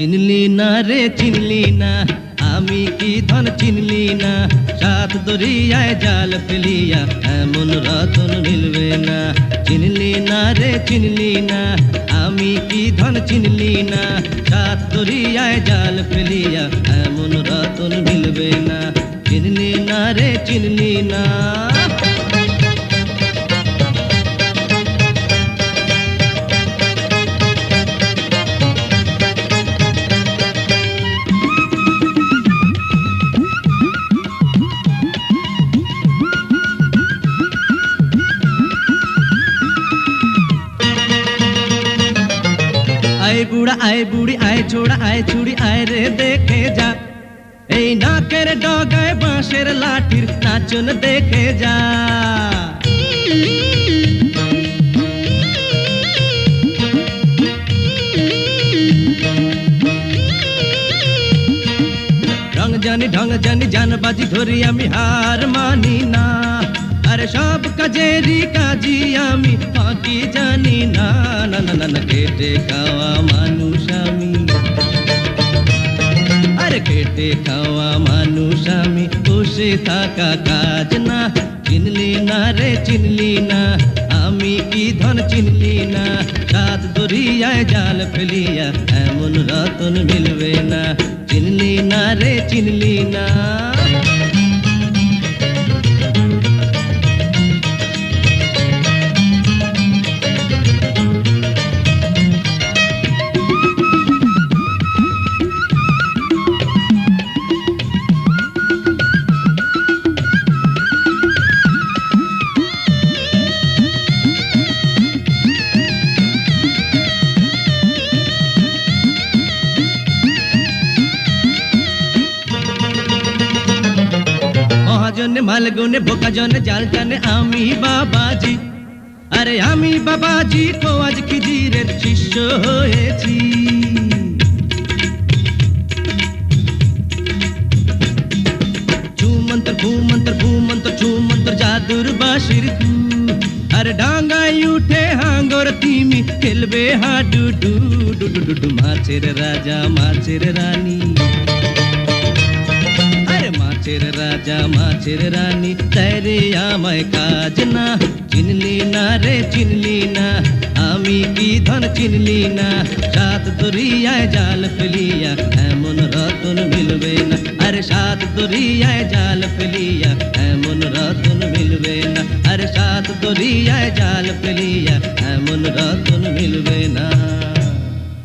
চিনলি না রে চিনলি না, আমি কি ধন চিনলি না, সাত দরিয়ায় জাল ফেলিয়া এমন রতন মিলবে না। চিনলি না রে চিনলি না, আমি কি ধন চিনলি না, সাত দরিয়ায় জাল ফেলিয়া এমন রতন মিলবে না। চিনলি না রে চিনলি না। आए बुढ़ा आए बूढ़ी आए छोड़ा आए छुड़ी आए रे देखे जा, এই নাকের ডগায় বাঁশের লাঠির নাচন দেখে যা। রং জানি ঢং জানি জানবাজি ধরি আমি হার মানি না, আরে সব কাজেরই কাজী আমি ফাঁকি জানি না। না না না না কেটে খাওয়া মানুষ আমি, আরে কেটে খাওয়া মানুষ আমি, বসে থাকা কাজ না। চিনলি না রে চিনলি না, আমি কি ধন চিনলি না, সাত দরিয়ায় জাল ফেলিয়া এমন রতন মিলবে না। চিনলি না রে চিনলি না। মহাজনে মালগুনে বোকাজনে জাল টানে আমি বাবাজি, আরে আমি বাবাজি খোয়াজ খিদিরের শিষ্য হয়েছি। ছুমন্তর ভূমন্তর ভূমন্তর ছুমন্তর জাদুর বাঁশির ধু, আরে ডাঙ্গায় উঠে হাঙ্গর তিমি খেলবে হাডুডু ডুডু ডুডু। মাছের রাজা মাছের রানী, মাছের রাজা মাছের রানী, তাই রে আমায় কাজ না। চিনলি না রে চিনলি না, আমি কি ধন চিনলি না, সাত দরিয়ায় জাল ফেলিয়া এমন রতন মিলবে না। আরে সাত দরিয়ায় জাল ফেলিয়া এমন রতন মিলবে না, আরে সাত দরিয়ায় জাল ফেলিয়া এমন